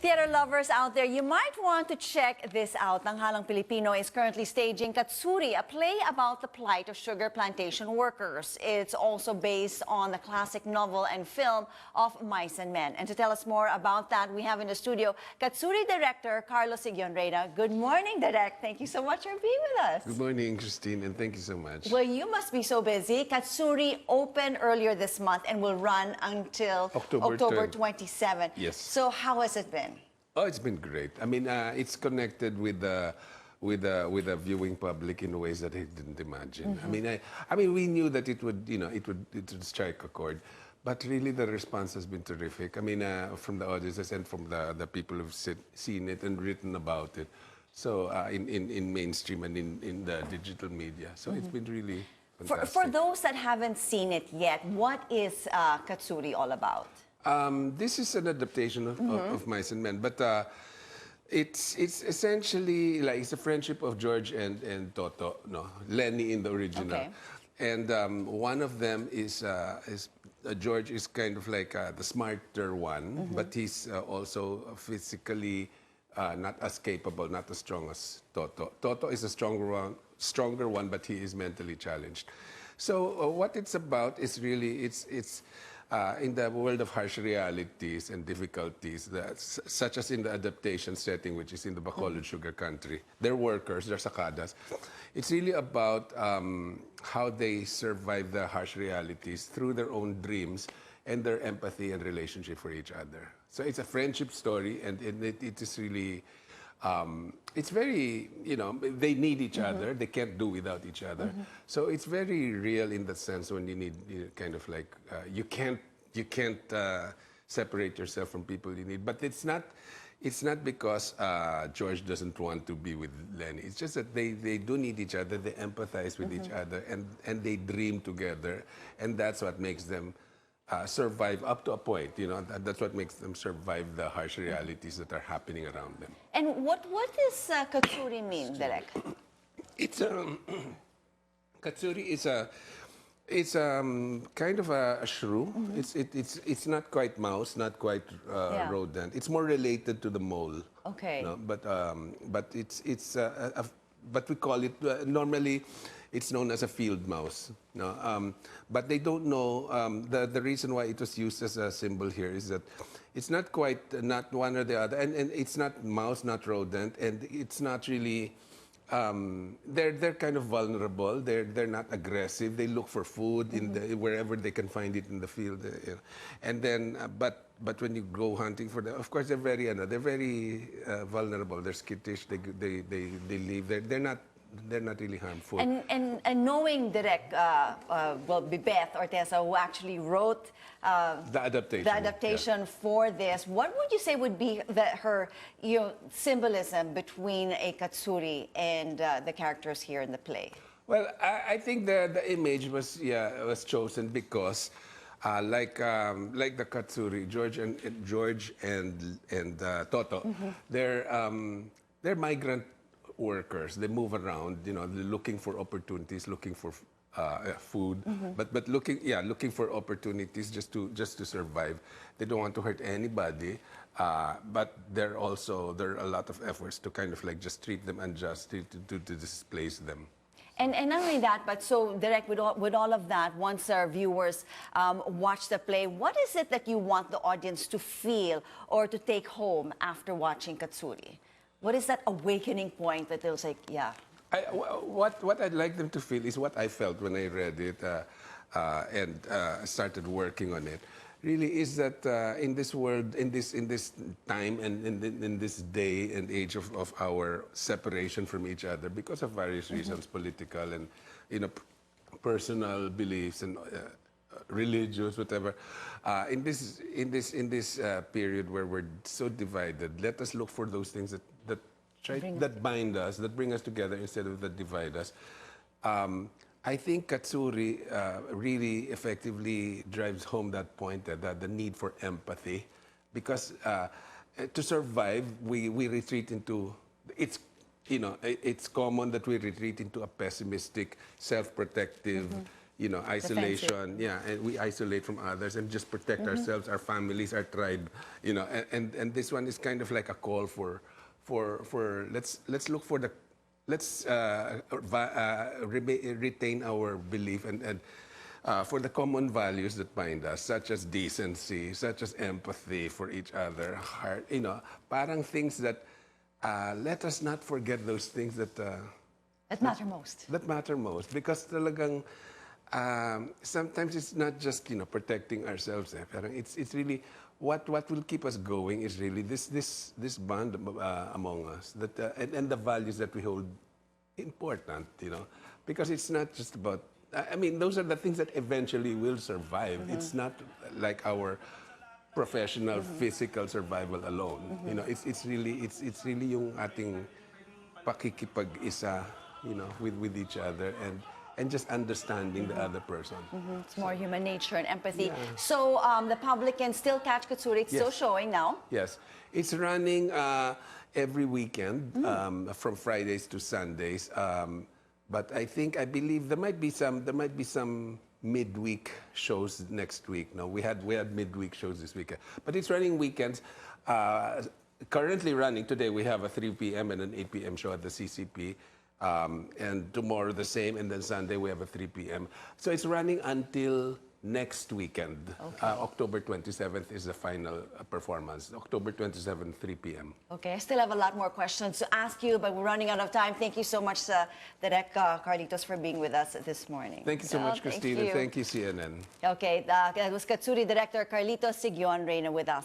Theater lovers out there, you might want to check this out. Tanghalang Pilipino is currently staging Katsuri, a play about the plight of sugar plantation workers. It's also based on the classic novel and film of Mice and Men. And to tell us more about that, we have in the studio Katsuri director Carlos Siguion-Reyna. Good morning, Direk. Thank you so much for being with us. Good morning, Christine, and thank you so much. Well, you must be so busy. Katsuri opened earlier this month and will run until October 27. Yes. So how has it been? Oh, it's been great. I mean, it's connected with the viewing public in ways that I didn't imagine. I mean, we knew that it would, it would strike a chord, but really the response has been terrific. I mean, from the audiences and from the people who've seen it and written about it. So in mainstream and in the digital media. So it's been really fantastic. For those that haven't seen it yet, what is Katsuri all about? This is an adaptation of Mice and Men, but it's essentially like it's a friendship of George and Toto, no, Lenny in the original. Okay. And one of them is George is kind of like the smarter one, but he's also physically not as capable, not as strong as Toto. Toto is a stronger one, but he is mentally challenged. So what it's about is really it's in the world of harsh realities and difficulties, such as in the adaptation setting, which is in the Bacolod sugar country. They're workers, they're sakadas. It's really about how they survive the harsh realities through their own dreams and their empathy and relationship for each other. So it's a friendship story, and it is really, it's very, they need each other. They can't do without each other. So it's very real in the sense when you need kind of like, you can't separate yourself from people you need. But it's not because George doesn't want to be with Lenny. It's just that they do need each other. They empathize with each other, and they dream together. And that's what makes them survive up to a point. That's what makes them survive the harsh realities that are happening around them. And what does Katsuri mean, Direk? It's Katsuri is it's kind of a shrew. It's not quite mouse, not quite rodent. It's more related to the mole. Okay. No? But but we call it normally. It's known as a field mouse. No? But they don't know the reason why it was used as a symbol here is that it's not quite not one or the other, and it's not mouse, not rodent, and it's not really. They're kind of vulnerable. They're not aggressive. They look for food in wherever they can find it in the field. And then, but when you go hunting for them, of course they're very vulnerable. They're skittish. They leave. They're not really harmful. And knowing Direk, Beth or Tessa, who actually wrote the adaptation for this, what would you say would be her symbolism between a Katsuri and the characters here in the play? Well, I think the image was chosen because like the Katsuri, George and Toto, they're migrant workers. They move around, they're looking for opportunities, looking for food, but looking for opportunities just to survive. They don't want to hurt anybody, but there are a lot of efforts to kind of like just treat them unjustly, to displace them. And not only that, but so Direk, with all of that, once our viewers watch the play, what is it that you want the audience to feel or to take home after watching Katsuri? What is that awakening point that they'll say, yeah? What I'd like them to feel is what I felt when I read it and started working on it. Really is that in this world, in this time, and in this day and age of our separation from each other because of various reasons, political and personal beliefs and religious, whatever. In this period where we're so divided, let us look for those things that bind us, that bring us together instead of that divide us. I think Katsuri really effectively drives home that point, that the need for empathy, because to survive, we retreat into it's common that we retreat into a pessimistic, self-protective, isolation. Yeah, and we isolate from others and just protect ourselves, our families, our tribe. And this one is kind of like a call for let's look for the retain our belief and for the common values that bind us, such as decency, such as empathy for each other, heart, parang things that let us not forget those things that matter most. That matter most, because talagang sometimes it's not just protecting ourselves. Parang it's really what will keep us going is really this bond among us that and the values that we hold important. Because it's not just about. I mean, those are the things that eventually will survive. It's not like our professional physical survival alone. It's really yung ating pakikipag-isa, with each other and just understanding the other person. It's more human nature and empathy. So the public can still catch Katsuri. It's still showing now. Yes, it's running every weekend from Fridays to Sundays. But I believe there might be some midweek shows next week. No, we had midweek shows this weekend, but it's running weekends. Currently running today, we have a 3 p.m. and an 8 p.m. show at the CCP, and tomorrow the same, and then Sunday we have a 3 p.m. So it's running until next weekend. Okay. October 27th is the final performance. October 27th, 3 p.m. Okay, I still have a lot more questions to ask you, but we're running out of time. Thank you so much, Direk Carlitos, for being with us this morning. Thank you so much, Christine, and thank you, CNN. Okay, that was Katsuri Director Carlitos Siguion-Reyna with us.